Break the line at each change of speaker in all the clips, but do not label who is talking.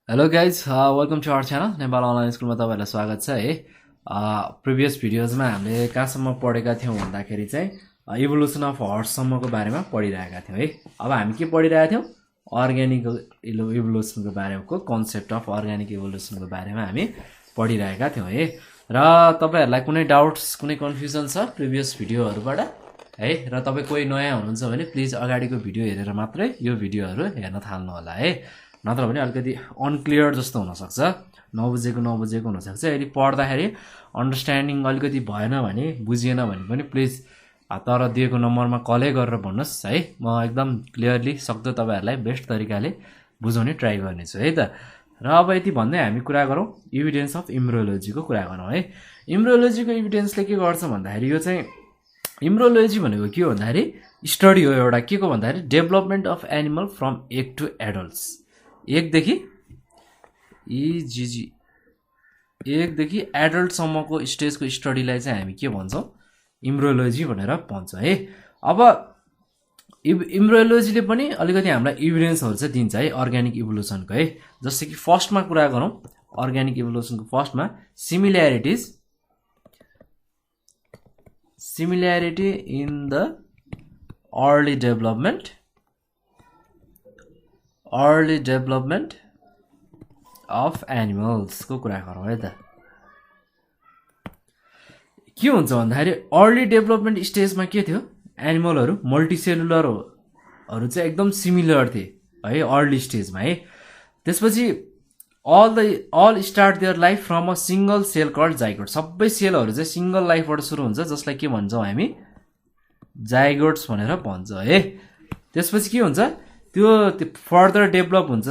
Hello guys welcome to our channel Nepal online स्कुलमा तपाईँहरूलाई स्वागत छ है। प्रिभियस भिडियोजमा हामीले कहाँसम्म पढेका थियौँ भन्दाखेरि चाहिँ इभोल्युसन अफ हर्ससम्मको बारेमा पढिरहेका थियौँ है। अब हामी के पढिरहेका थियौँ? अर्ग्यानिक इभोल्युसनको बारेको कन्सेप्ट अफ अर्ग्यानिक इभोल्युसनको बारेमा हामी पढिरहेका थियौँ है। र तपाईँहरूलाई कुनै डाउट्स कुनै कन्फ्युजन छ प्रिभियस भिडियोहरूबाट है, र तपाईँ कोही नयाँ हुनुहुन्छ भने प्लिज अगाडिको भिडियो हेरेर मात्रै यो भिडियोहरू हेर्न थाल्नु होला है, नत्र भने अलिकति अनक्लियर जस्तो हुनसक्छ, नबुझेको हुनसक्छ। यदि पढ्दाखेरि अन्डरस्ट्यान्डिङ अलिकति भएन भने, बुझिएन भने पनि प्लिज तर दिएको नम्बरमा कलै गरेर भन्नुहोस् है, म एकदम क्लियरली सक्दो तपाईँहरूलाई बेस्ट तरिकाले बुझाउने ट्राई गर्नेछु है त। र अब यति भन्दै हामी कुरा गरौँ इभिडेन्स अफ इम्ब्रियोलोजीको कुरा गरौँ है। इम्ब्रियोलोजीको इभिडेन्सले के गर्छ भन्दाखेरि, यो चाहिँ इम्ब्रियोलोजी भनेको के हो भन्दाखेरि स्टडी हो एउटा के को भन्दाखेरि development of animal from egg to adults. एकदेखि एकदेखि एडल्टसम्मको स्टेजको स्टडीलाई चाहिँ हामी के भन्छौँ? इम्ब्रियोलोजी भनेर भन्छौँ है। अब इम्ब्रियोलोजीले पनि अलिकति हामीलाई इभिडेन्सहरू चाहिँ दिन्छ है अर्ग्यानिक इभोल्युसनको है। जस्तै कि फर्स्टमा कुरा गरौँ अर्ग्यानिक इभोल्युसनको फर्स्टमा similarity in the early development of एनिमल्सको कुरा गरौँ है त। के हुन्छ भन्दाखेरि अर्ली डेभलपमेन्ट स्टेजमा के थियो? एनिमलहरू मल्टिसेलुलरहरू चाहिँ एकदम सिमिलर थिए है अर्ली स्टेजमा है। त्यसपछि all start their life from a single cell called zygote. सबै सेलहरू चाहिँ सिङ्गल लाइफबाट सुरु हुन्छ, जसलाई के भन्छौँ हामी? जाइगोट्स भनेर भन्छौँ है। त्यसपछि के हुन्छ? त्यो फर्दर डेभलप हुन्छ,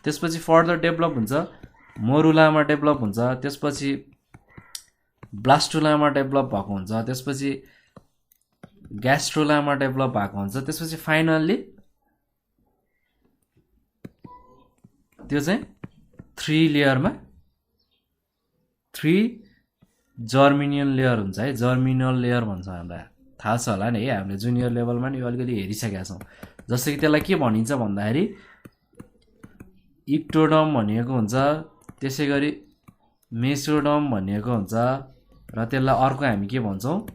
त्यसपछि फर्दर डेभलप हुन्छ, मोरुलामा डेभलप हुन्छ, त्यसपछि ब्लास्टुलामा डेभलप भएको हुन्छ, त्यसपछि ग्यास्ट्रोलामा डेभलप भएको हुन्छ, त्यसपछि फाइनल्ली त्यो चाहिँ थ्री जर्मिनियल लेयर हुन्छ है। जर्मिनल लेयर भन्छ, हामीलाई थाहा छ होला नि है, हामीले जुनियर लेभलमा नि यो अलिकति हेरिसकेका छौँ। जस्तै कि त्यसलाई के भनिन्छ भन्दाखेरि इक्टोडम भनिएको हुन्छ, त्यसै गरी मेसोडम भनिएको हुन्छ, र त्यसलाई अर्को हामी के भन्छौँ?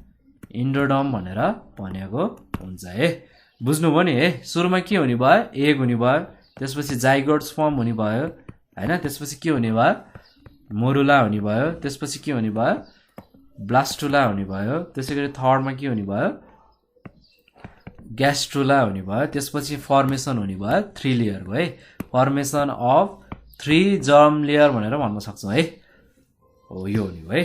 इन्डोडम भनेर भनेको हुन्छ है। बुझ्नुभयो नि है। सुरुमा के हुने भयो? एग हुने भयो, त्यसपछि जाइगोट्स फर्म हुने भयो होइन, त्यसपछि के हुने भयो? मोरुला हुने भयो, त्यसपछि के हुने भयो? ब्लास्टुला हुने भयो, त्यसै गरी थर्डमा के हुने भयो? ग्यास्ट्रुला हुने भयो, त्यसपछि फर्मेसन हुने भयो थ्री लेयरको है। Formation of three germ layer भनेर भन्न सक्छौँ है। हो यो हुने भयो है।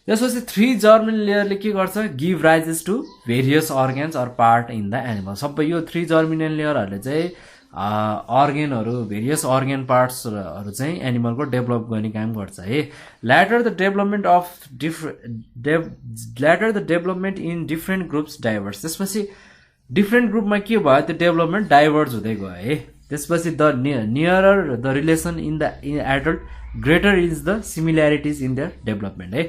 त्यसपछि थ्री जर्मिन लेयरले के गर्छ? Give rises to various organs or part in the animal. सबै यो थ्री जर्मिनल लेयरहरूले चाहिँ अर्गेनहरू, भेरियस अर्गेन पार्ट्सहरू चाहिँ एनिमलको डेभलप गर्ने काम गर्छ है। Latter the development in different groups diverse. त्यसपछि डिफ्रेन्ट ग्रुपमा के भयो? त्यो डेभलपमेन्ट डाइभर्स हुँदै गयो है। त्यसपछि the nearer the relation in adult greater is the similarities in their development है।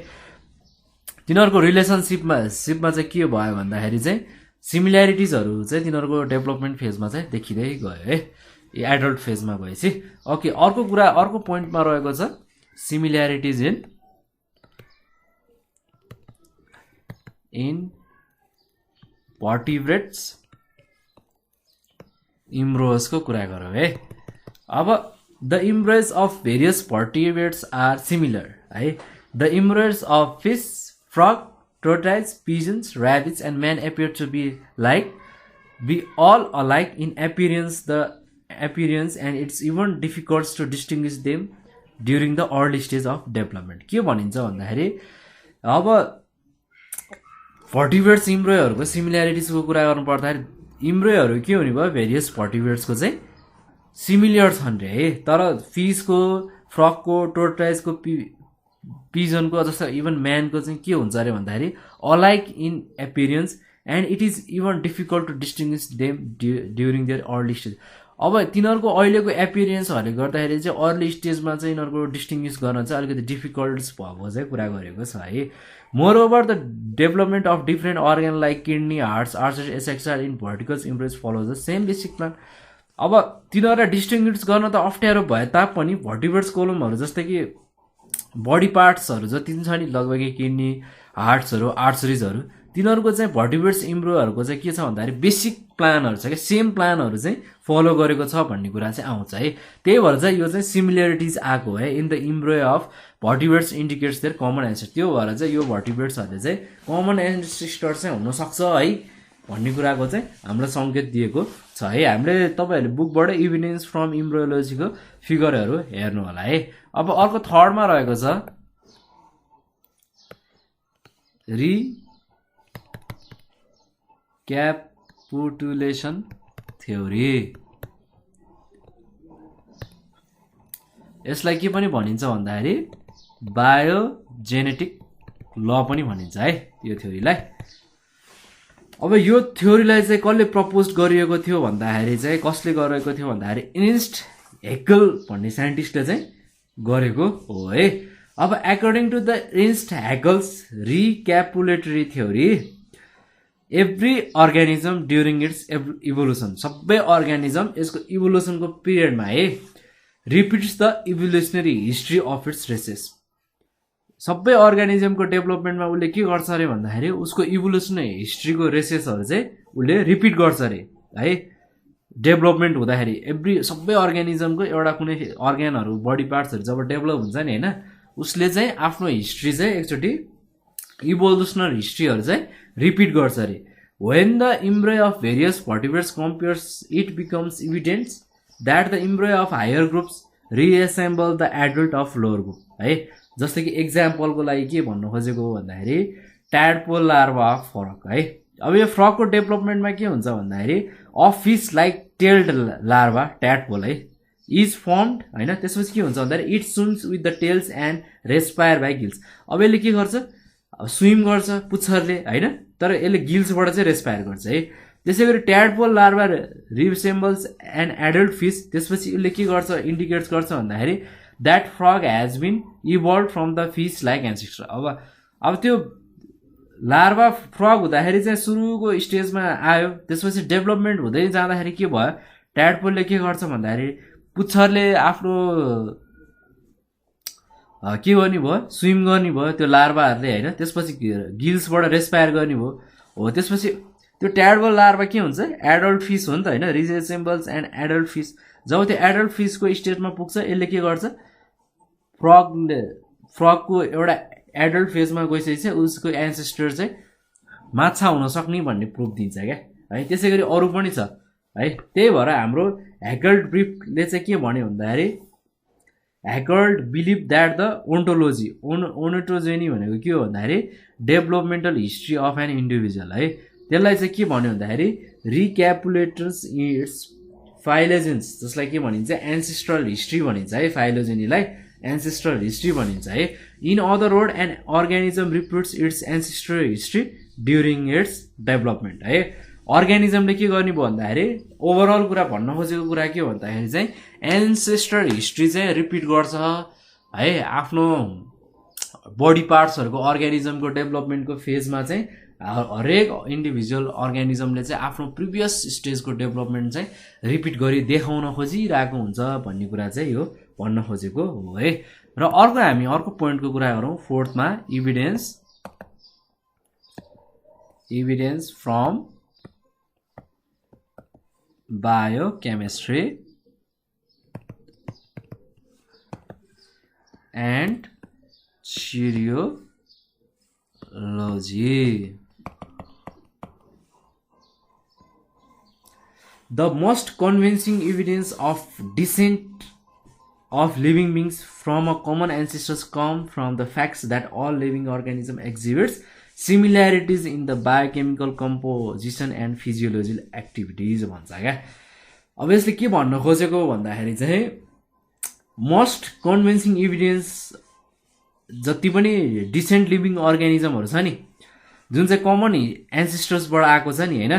तिनीहरूको रिलेसनसिपमा चाहिँ के भयो भन्दाखेरि चाहिँ सिमिल्यारिटिजहरू चाहिँ तिनीहरूको डेभलपमेन्ट फेजमा चाहिँ देखिँदै गयो है, एडल्ट फेजमा गएपछि। ओके, अर्को पोइन्टमा रहेको छ सिमिल्यारिटिज इन भर्टिब्रेट्स इम्ब्रोसको कुरा गरौँ है। अब the embryos of various vertebrates are similar है। The embryos of fish, frog, tortoise, pigeons, rabbits and man appear to be all alike in appearance and it's even difficult to distinguish them during the early stage of development। के भनिन्छ भन्दाखेरि अब भर्टिब्रेट्स इम्ब्रोहरूको सिमिल्यारिटिजको कुरा गर्नु पर्दाखेरि इम्ब्रोहरू के हुने भयो? भेरियस भर्टिब्रेट्सको चाहिँ सिमिलर छन् रे है। तर फिसको, फ्रगको, टोर्टाइजको, पिजनको, जस्तो इभन म्यानको चाहिँ के हुन्छ अरे भन्दाखेरि alike in appearance and it is even difficult to distinguish them during their early stage. अब तिनीहरूको अहिलेको एपिरियन्सहरूले गर्दाखेरि चाहिँ अर्ली स्टेजमा चाहिँ यिनीहरूको डिस्टिङ्ग्विस गर्न चाहिँ अलिकति डिफिकल्ट भएको चाहिँ कुरा गरेको छ है। Moreover the development of different organ like kidney, hearts, arteries etcetera in vertebrates embryos follows the same basic plan. अब तिनीहरूलाई डिस्टिङ्ग्विस गर्न त अप्ठ्यारो भए तापनि भर्टिब्रेट्स कोलमहरू जस्तै कि बडी पार्ट्सहरू जति पनि छ नि लगभग किडनी हार्ट्सहरू आर्टरिजहरू तिनीहरूको चाहिँ भर्टिब्रेट्स इम्ब्रोहरूको चाहिँ के छ भन्दाखेरि बेसिक प्लानहरू छ क्या सेम प्लानहरू चाहिँ फलो गरेको छ भन्ने कुरा चाहिँ आउँछ है त्यही भएर चाहिँ यो चाहिँ सिमिल्यारिटिज आएको है in the embryo of vertebrates indicates their common ancestor त्यो भएर चाहिँ यो भर्टिब्रेट्सहरूले चाहिँ कमन एन्सेस्टर चाहिँ हुनसक्छ है भन्ने कुराको चाहिँ हामीलाई सङ्केत दिएको छ है हामीले तपाईँहरूले बुकबाट इभिडेन्स फ्रम इम्ब्रोलोजीको फिगरहरू हेर्नु होला है अब अर्को थर्डमा रहेको छ रिक्यापुटुलेसन थ्योरी यसलाई के पनि भनिन्छ भन्दाखेरि बायोजेनेटिक ल पनि भनिन्छ है यो थ्योरीलाई अब यो थ्योरीलाई चाहिँ कसले प्रपोज गरिएको थियो भन्दाखेरि चाहिँ कसले गरेको थियो भन्दाखेरि इर्नेस्ट हेकल भन्ने साइन्टिस्टले चाहिँ गरेको हो है अब according to the Ernest Haeckel's recapitulatory theory every organism during its evolution सबै अर्गानिजम यसको इभोल्युसनको पिरियडमा है repeats the evolutionary history of its races सबै अर्गानिजमको डेभलपमेन्टमा उसले के गर्छ अरे भन्दाखेरि उसको इभोल्युसनरी हिस्ट्रीको रेसेसहरू चाहिँ उसले रिपिट गर्छ अरे है डेभलपमेन्ट हुँदाखेरि सबै अर्गानिजमको एउटा कुनै अर्ग्यानहरू बडी पार्ट्सहरू जब डेभलप हुन्छ नि होइन उसले चाहिँ आफ्नो हिस्ट्री चाहिँ एकचोटि इभोल्युसनरी हिस्ट्रीहरू चाहिँ रिपिट गर्छ अरे when the embryo of various vertebrates compares it becomes evidence that the embryo of higher groups resemble the adult of lower group है जस्तै कि एक्जाम्पलको लागि के भन्नु खोजेको हो भन्दाखेरि ट्याडपोल लार्भा अफ फ्रग है अब यो फ्रगको डेभलपमेन्टमा के हुन्छ भन्दाखेरि a fish like tailed larva tadpole है इज फर्मड होइन त्यसपछि के हुन्छ भन्दाखेरि it swims with the tails and respire by gills अब यसले के गर्छ स्विम गर्छ पुच्छरले होइन तर यसले गिल्सबाट चाहिँ रेस्पायर गर्छ है त्यसै गरी tadpole larva resembles and adult fish त्यसपछि यसले के गर्छ इन्डिकेट्स गर्छ भन्दाखेरि that frog has been evolved from the fish like ancestor अब त्यो लार्भा फ्रग हुँदाखेरि चाहिँ सुरुको स्टेजमा आयो त्यसपछि डेभलपमेन्ट हुँदै जाँदाखेरि के भयो ट्याडपोलले के गर्छ भन्दाखेरि पुच्छरले आफ्नो के गर्ने भयो स्विम गर्ने भयो त्यो लार्भाहरूले होइन त्यसपछि गिल्सबाट रेस्पायर गर्ने भयो हो त्यसपछि त्यो ट्याडपोल लार्भा के हुन्छ एडल्ट फिस हो नि त होइन रिसेम्बल्स एन्ड एडल्ट फिस जब त्यो एडल्ट फिसको स्टेजमा पुग्छ यसले के गर्छ फ्रगको एउटा एडल्ट फेजमा गइसकेपछि उसको एन्सेस्टर चाहिँ माछा हुन सक्ने भन्ने प्रुफ दिन्छ क्या है त्यसै गरी अरू पनि छ है त्यही भएर हाम्रो हेकल्ड ब्रिफले चाहिँ के भन्यो भन्दाखेरि Haeckel believe that the ontology ontogeny भनेको के हो भन्दाखेरि developmental history of an individual है त्यसलाई चाहिँ के भन्यो भन्दाखेरि रिक्यापुलेटर्स इट्स फाइलोजेन्स जसलाई के भनिन्छ एन्सेस्ट्रल हिस्ट्री भनिन्छ है फाइलोजेनीलाई एन्सेस्ट्रल हिस्ट्री भनिन्छ है in other word an organism repeats its ancestral history during its development है अर्गानिजमले के गर्ने भयो भन्दाखेरि ओभरअल कुरा भन्न खोजेको कुरा के हो भन्दाखेरि चाहिँ एन्सेस्ट्रल हिस्ट्री चाहिँ रिपिट गर्छ है आफ्नो बडी पार्ट्सहरूको अर्गानिजमको डेभलपमेन्टको फेजमा चाहिँ हरेक इन्डिभिजुअल अर्गानिजमले चाहिँ आफ्नो प्रिभियस स्टेजको डेभलपमेन्ट चाहिँ रिपिट गरी देखाउन खोजिरहेको हुन्छ भन्ने कुरा चाहिँ यो भन्न खोजेको हो है र अर्को हामी अर्को पोइन्टको कुरा गरौँ फोर्थमा evidence from biochemistry and serology The most convincing evidence of descent of living beings from a common ancestors come from the facts that all living organism exhibits similarities in the biochemical composition and physiological activities भन्छ क्या अब यसले के भन्न खोजेको भन्दाखेरि चाहिँ most convincing evidence जति पनि डिसेन्ट लिभिङ अर्गानिजमहरू छ नि जुन चाहिँ कमन एन्सेस्टर्सबाट आएको छ नि होइन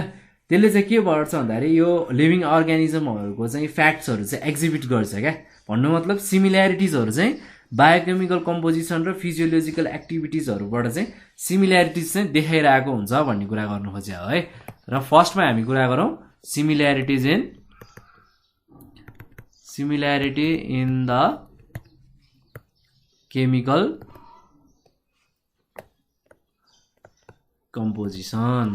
त्यसले चाहिँ के गर्छ भन्दाखेरि यो लिभिङ अर्गानिजमहरूको चाहिँ फ्याक्ट्सहरू चाहिँ एक्जिबिट गर्छ क्या भन्नु मतलब सिमिल्यारिटिजहरू चाहिँ बायोकेमिकल कम्पोजिसन र फिजियोलोजिकल एक्टिभिटिजहरूबाट चाहिँ सिमिल्यारिटिज चाहिँ देखाइरहेको हुन्छ भन्ने कुरा गर्नु खोज्यो है र फर्स्टमा हामी कुरा गरौँ similarities in similarity in the chemical composition.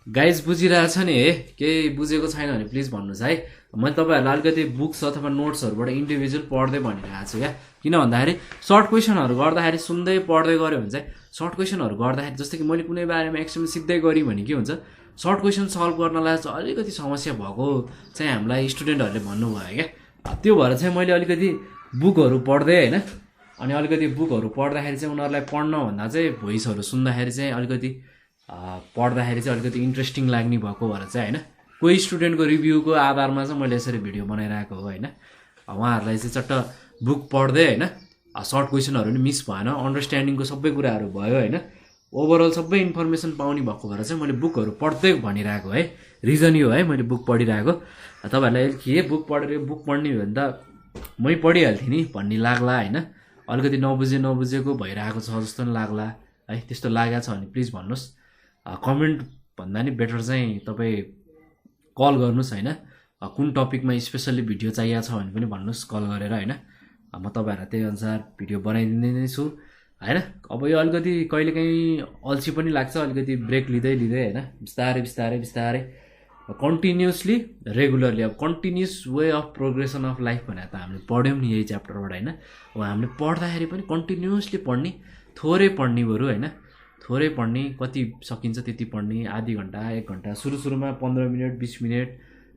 Guys बुझिरहेछ नि है? केही बुझेको छैन भने प्लिज भन्नुहोस् है। मैले तपाईँहरूलाई अलिकति बुक्स अथवा नोट्सहरूबाट इन्डिभिजुअल पढ्दै भनिरहेको छु क्या। किन भन्दाखेरि सर्ट क्वेसनहरू गर्दाखेरि सुन्दै पढ्दै गऱ्यो भने चाहिँ सर्ट क्वेसनहरू गर्दाखेरि जस्तो कि मैले कुनै बारेमा एक्सप्लेन सिक्दै गरेँ भने के हुन्छ, सर्ट क्वेसन सल्भ गर्नलाई चाहिँ अलिकति समस्या भएको चाहिँ हामीलाई स्टुडेन्टहरूले भन्नुभयो क्या। त्यो भएर चाहिँ मैले अलिकति बुकहरू पढ्दै होइन, अनि अलिकति बुकहरू पढ्दाखेरि चाहिँ उनीहरूलाई पढ्नभन्दा चाहिँ भोइसहरू सुन्दाखेरि चाहिँ अलिकति पढ्दाखेरि चाहिँ अलिकति इन्ट्रेस्टिङ लाग्ने भएको भएर चाहिँ होइन, कोही स्टुडेन्टको रिभ्यूको आधारमा चाहिँ मैले यसरी भिडियो बनाइरहेको हो होइन। उहाँहरूलाई चाहिँ चट्ट बुक पढ्दै होइन, सर्ट क्वेसनहरू पनि मिस भएन, अन्डरस्ट्यान्डिङको सबै कुराहरू भयो होइन, ओभरअल सबै इन्फर्मेसन पाउने भएको भएर चाहिँ मैले बुकहरू पढ्दै भनिरहेको है। रिजन यो है मैले बुक पढिरहेको। तपाईँहरूलाई के बुक पढेर बुक पढ्ने हो भने त मै पढिहाल्थेँ नि भन्ने लाग्ला होइन, अलिकति नबुझेको भइरहेको छ जस्तो पनि लाग्ला है। त्यस्तो लागेको छ भने प्लिज भन्नुहोस्, कमेन्ट भन्दा नि बेटर चाहिँ तपाईँ कल गर्नुहोस् होइन। कुन टपिकमा स्पेसल्ली भिडियो चाहिएको छ भने पनि भन्नुहोस् कल गरेर होइन, म तपाईँहरूलाई त्यही अनुसार भिडियो बनाइदिँदै नै छु होइन। अब यो अलिकति कहिलेकाहीँ अल्छी पनि लाग्छ, अलिकति ब्रेक लिँदै होइन, बिस्तारै कन्टिन्युसली रेगुलरली। अब continuous way of progression of life भनेर त हामीले पढ्यौँ नि यही च्याप्टरबाट होइन। अब हामीले पढ्दाखेरि पनि कन्टिन्युसली पढ्ने, थोरै पढ्ने बरु होइन, थोरै पढ्ने, कति सकिन्छ त्यति पढ्ने, आधी घन्टा 1 घन्टा, सुरुमा 15 मिनट 20 मिनट,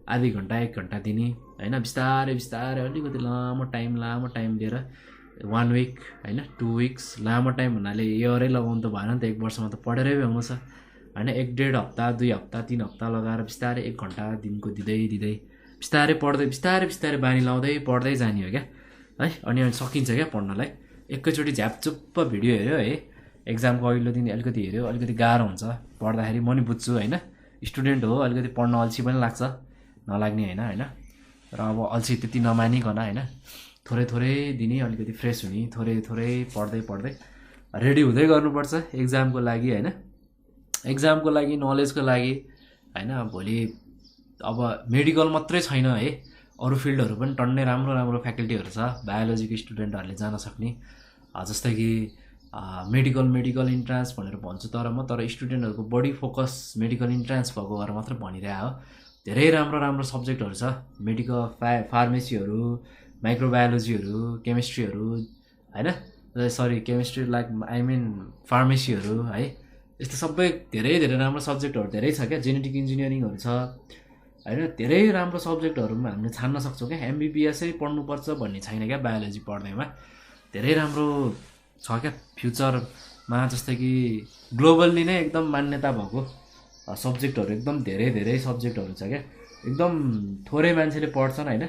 आधी घन्टा 1 घन्टा दिने होइन। बिस्तारै अलिकति लामो टाइम लिएर 1 विक होइन, 2 विक्स, लामो टाइम भन्नाले इयरै लगाउनु त भएन नि त, 1 वर्षमा त पढेरै भ्याउनु छ होइन। 1-1.5 हप्ता 2 हप्ता 3 हप्ता लगाएर बिस्तारै 1 घन्टा दिनको दिँदै बिस्तारै पढ्दै बिस्तारै बानी लाउँदै पढ्दै जाने हो क्या है। अनि सकिन्छ क्या पढ्नलाई। एकैचोटि झ्यापचुप्प भिडियो हेऱ्यो है, एक्जामको अघिल्लो दिन अलिकति हेऱ्यो, अलिकति गाह्रो हुन्छ पढ्दाखेरि, म नि बुझ्छु होइन। स्टुडेन्ट हो, अलिकति पढ्न अल्छी पनि लाग्छ, नलाग्ने होइन। र अब अल्छी त्यति नमानिकन होइन, थोरै दिने, अलिकति फ्रेस हुने, थोरै पढ्दै रेडी हुँदै गर्नुपर्छ एक्जामको लागि होइन। एक्जामको लागि, नलेजको लागि होइन। भोलि अब मेडिकल मात्रै छैन है, अरू फिल्डहरू पनि टन्नै राम्रो फ्याकल्टीहरू छ बायोलोजीको स्टुडेन्टहरूले जान सक्ने। जस्तै कि मेडिकल इन्ट्रान्स भनेर भन्छु, तर स्टुडेन्टहरूको बढी फोकस मेडिकल इन्ट्रान्स भएको भएर मात्र भनिरहेको हो। धेरै राम्रो सब्जेक्टहरू छ, मेडिकल फार्मेसीहरू, माइक्रोबायोलोजीहरू, केमिस्ट्रीहरू होइन, sorry chemistry like I mean फार्मेसीहरू है। यस्तो सबै धेरै राम्रो सब्जेक्टहरू धेरै छ क्या। जेनेटिक इन्जिनियरिङहरू छ होइन, धेरै राम्रो सब्जेक्टहरूमा हामीले छान्न सक्छौँ क्या। एमबिबिएसै पढ्नुपर्छ भन्ने छैन क्या बायोलोजी पढ्दैमा, धेरै राम्रो छ क्या फ्युचरमा। जस्तै कि ग्लोबल्ली नै एकदम मान्यता भएको सब्जेक्टहरू, एकदम धेरै सब्जेक्टहरू छ क्या। एकदम थोरै मान्छेले पढ्छन् होइन,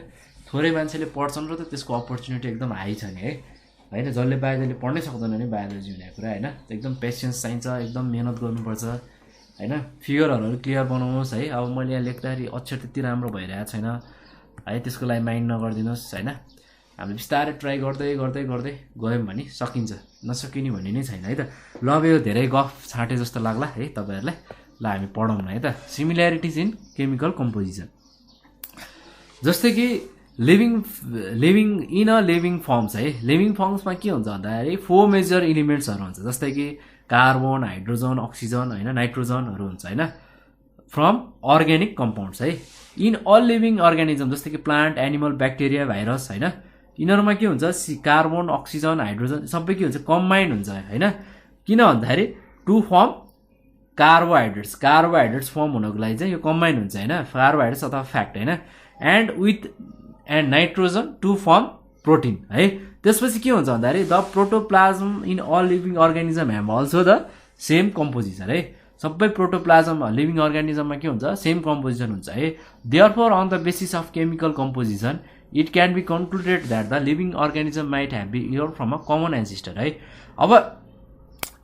थोरै मान्छेले पढ्छन् र त त्यसको अपर्च्युनिटी एकदम हाई छ नि है होइन। जसले बायोलोजी पढ्नै सक्दैन नि बायोलोजी हुने कुरा होइन, एकदम पेसेन्स चाहिन्छ, एकदम मिहिनेत गर्नुपर्छ होइन। फिगरहरू क्लियर बनाउनुहोस् है। अब मैले यहाँ लेख्दाखेरि अक्षर त्यति राम्रो भइरहेको छैन है, त्यसको लागि माइन्ड नगरिदिनुहोस् होइन। हामीले बिस्तारै ट्राई गर्दै गयौँ भने सकिन्छ, नसकिने भन्ने नै छैन है त। ल अब यो धेरै गफ छाँटे जस्तो लाग्ला है तपाईँहरूलाई। ल हामी पढौँ न है त। Similarities in chemical composition. जस्तै कि living in a living firms है। लिभिङ फर्म्समा के हुन्छ भन्दाखेरि 4 मेजर इलिमेन्ट्सहरू हुन्छ, जस्तै कि कार्बन, हाइड्रोजन, अक्सिजन होइन, नाइट्रोजनहरू हुन्छ होइन, फ्रम अर्ग्यानिक कम्पाउन्ड्स है। इन अल लिभिङ अर्ग्यानिजम, जस्तै कि प्लान्ट, एनिमल, ब्याक्टेरिया, भाइरस होइन, यिनीहरूमा के हुन्छ, कार्बन, अक्सिजन, हाइड्रोजन सबै के हुन्छ, कम्बाइन्ड हुन्छ होइन। किन भन्दाखेरि टु फर्म कार्बोहाइड्रेट्स फर्म हुनको लागि चाहिँ यो कम्बाइन्ड हुन्छ होइन, कार्बोहाइड्रेट्स अथवा फ्याट होइन। And nitrogen to form protein है। त्यसपछि के हुन्छ भन्दाखेरि the protoplasm in all living organism have also the same composition है। सबै प्रोटोप्लाज्म लिभिङ अर्ग्यानिजममा के हुन्छ, सेम कम्पोजिसन हुन्छ है। Therefore on the basis of chemical composition it can be concluded that the living organism might have be evolve from a common ancestor है। अब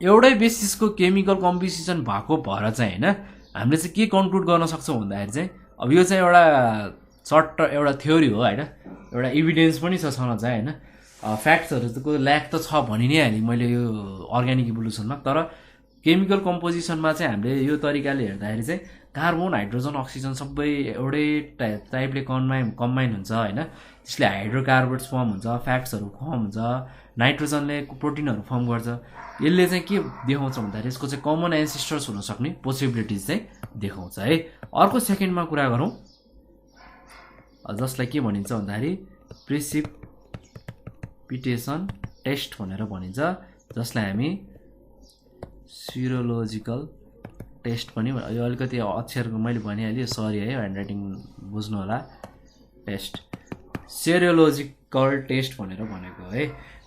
एउटै बेसिसको chemical composition भएको भएर चाहिँ होइन, हामीले चाहिँ के कन्क्लुड गर्न सक्छौँ भन्दाखेरि चाहिँ, अब यो चाहिँ एउटा थ्योरी हो होइन, एउटा इभिडेन्स पनि छ चाहिँ होइन। फ्याक्ट्सहरूको ल्याक त छ भनि नै हालेँ मैले यो अर्ग्यानिक इभोल्युसनमा। तर केमिकल कम्पोजिसनमा चाहिँ हामीले यो तरिकाले हेर्दाखेरि चाहिँ कार्बन हाइड्रोजन अक्सिजन सबै एउटै टाइपले कम्बाइन हुन्छ होइन, त्यसले हाइड्रोकार्बन्स फर्म हुन्छ, फ्याट्सहरू फर्म हुन्छ, नाइट्रोजनले प्रोटिनहरू फर्म गर्छ। यसले चाहिँ के देखाउँछ भन्दाखेरि यसको चाहिँ कमन एन्सेस्टर्स हुन सक्ने पोसिबिलिटिज चाहिँ देखाउँछ है। अर्को सेकेन्डमा कुरा गरौँ, जसलाई के भनिन्छ भन्दाखेरि प्रिसिपिटेसन टेस्ट भनेर भनिन्छ, जसलाई हामी सिरोलोजिकल टेस्ट पनि यो अलिकति अक्षरको मैले भनिहालेँ, सरी है, ह्यान्ड राइटिङ बुझ्नु होला। टेस्ट सेरोलोजिकल टेस्ट भनेर भनेको है।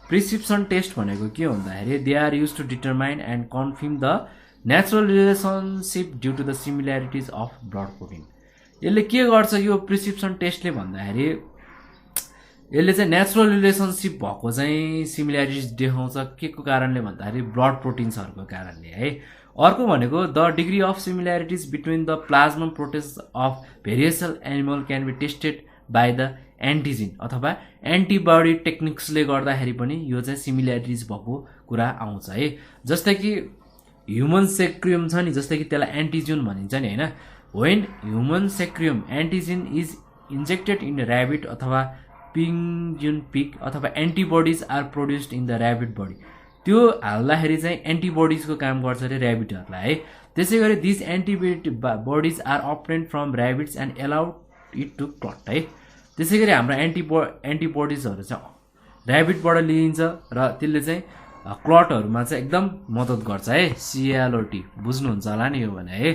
प्रिस्क्रिप्सन टेस्ट भनेको के भन्दाखेरि they are use to determine and confirm the natural relationship due to the similarities of blood protein. यसले के गर्छ यो प्रिस्क्रिप्सन टेस्टले भन्दाखेरि यसले चाहिँ नेचुरल रिलेसनसिप भएको चाहिँ सिमिल्यारिटिज देखाउँछ के को कारणले भन्दाखेरि ब्लड प्रोटिन्सहरूको कारणले है। अर्को भनेको the degree of similarities between the plasma proteins of various animal can be tested by the antigen अथवा एन्टिबडी टेक्निक्सले गर्दाखेरि पनि यो चाहिँ सिमिल्यारिटिज भएको कुरा आउँछ है। जस्तै कि ह्युमन सेक्रियम छ नि, जस्तै कि त्यसलाई एन्टिजिन भनिन्छ नि होइन। When human serum antigen is injected in rabbit अथवा पिङ्जुन पिग अथवा antibodies are produced in the rabbit body, त्यो हाल्दाखेरि चाहिँ एन्टिबडिजको काम गर्छ अरे ऱ्याबिटहरूलाई है। त्यसै गरी this antibodies are obtained from rabbits and allowed it to clot है। त्यसै गरी हाम्रो एन्टिबडिजहरू चाहिँ ऱ्याबिटबाट लिइन्छ र त्यसले चाहिँ क्लटहरूमा चाहिँ एकदम मद्दत गर्छ है। सिएलओटी बुझ्नुहुन्छ होला नि यो भने है।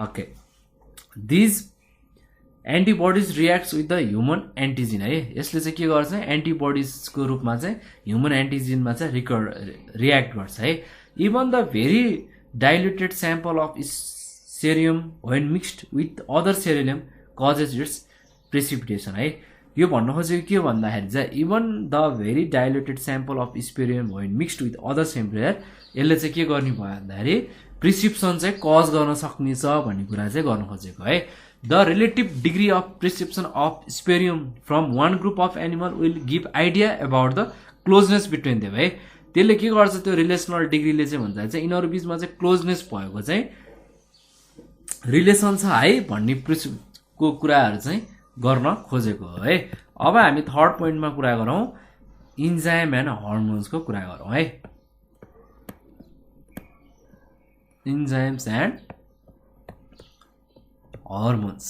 Okay, these antibodies reacts with the human antigen है। यसले चाहिँ के गर्छ एन्टिबडिजको रूपमा चाहिँ ह्युमन एन्टिजिनमा चाहिँ रियाक्ट गर्छ है। Even the very diluted sample of serum when mixed with other serum causes its precipitation है। यो भन्न खोजेको के भन्दाखेरि चाहिँ even the very diluted sample of serum when mixed with other sampler, यसले चाहिँ के गर्ने भयो भन्दाखेरि प्रिस्क्रिप्सन चाहिँ कज गर्न सक्ने छ भन्ने कुरा चाहिँ गर्नु खोजेको है। The relative degree of prescription of serum from one group of animal will give idea about the closeness between them है। त्यसले के गर्छ त्यो रिलेसनल डिग्रीले चाहिँ भन्दा चाहिँ यिनीहरू बिचमा चाहिँ क्लोजनेस भएको चाहिँ रिलेसन छ है भन्ने को कुराहरू चाहिँ गर्न खोजेको हो है। अब हामी थर्ड पोइन्टमा कुरा गरौँ, इन्जाइम एन्ड हर्मोन्सको कुरा गरौँ है। Enzymes and hormones.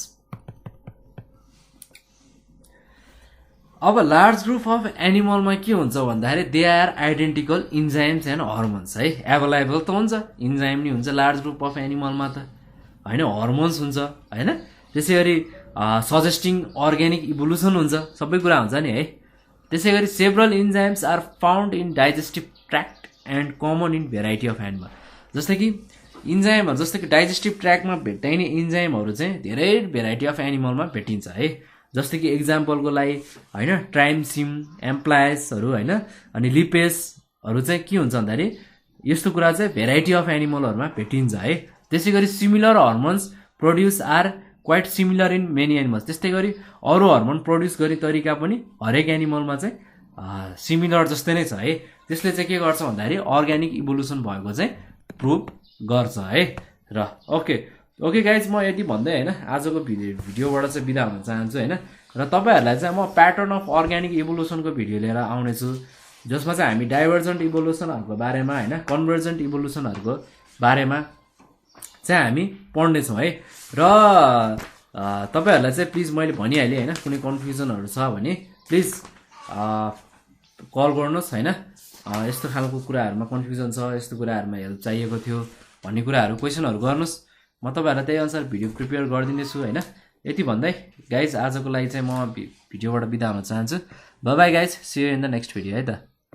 अब लार्ज ग्रुप अफ एनिमलमा के हुन्छ भन्दाखेरि they are identical enzymes and hormones है। एभाइलेबल त हुन्छ, इन्जाइम नि हुन्छ लार्ज ग्रुप अफ एनिमलमा त होइन, हर्मोन्स हुन्छ होइन। त्यसै गरी सजेस्टिङ अर्ग्यानिक इभोल्युसन हुन्छ, सबै कुरा हुन्छ नि है। त्यसै गरी several enzymes are found in digestive tract and common in variety of animal. जस्तै कि इन्जाइमहरू जस्तै कि डाइजेस्टिभ ट्र्याक्टमा भेटाइने इन्जाइमहरू चाहिँ धेरै भेराइटी अफ एनिमलमा भेटिन्छ है। जस्तै कि एक्जाम्पलको लागि होइन ट्राइमसिम एम्प्लायसहरू होइन, अनि लिपेसहरू चाहिँ के हुन्छ भन्दाखेरि यस्तो कुरा चाहिँ भेराइटी अफ एनिमलहरूमा भेटिन्छ है। त्यसै गरी similar hormones produce are quite similar in many animals. त्यस्तै गरी अरू हर्मोन प्रोड्युस गर्ने तरिका पनि हरेक एनिमलमा चाहिँ सिमिलर जस्तै नै छ है। त्यसले चाहिँ के गर्छ भन्दाखेरि अर्ग्यानिक इभोल्युसन भएको चाहिँ प्रुभ गर्छ है। र ओके गाइज, म यति भन्दै होइन आजको भिडियोबाट चाहिँ बिदा हुन चाहन्छु होइन। र तपाईँहरूलाई चाहिँ म प्याटर्न अफ अर्ग्यानिक इभोल्युसनको भिडियो लिएर आउनेछु, जसमा चाहिँ हामी डाइभर्जेन्ट इभोल्युसनहरूको बारेमा होइन कन्भर्जेन्ट इभोल्युसनहरूको बारेमा चाहिँ हामी पढ्नेछौँ है। र तपाईँहरूलाई चाहिँ प्लिज मैले भनिहालेँ होइन, कुनै कन्फ्युजनहरू छ भने प्लिज कल गर्नुहोस् होइन। यस्तो खालको कुराहरूमा कन्फ्युजन छ, यस्तो कुराहरूमा हेल्प चाहिएको थियो भन्ने कुराहरू क्वेसनहरू गर्नुहोस्, म तपाईँहरूलाई त्यही अनुसार भिडियो प्रिपेयर गरिदिनेछु होइन। यति भन्दै गाइज आजको लागि चाहिँ म भिडियोबाट बिदा हुन चाहन्छु। Bye bye guys, see you in the next video है त।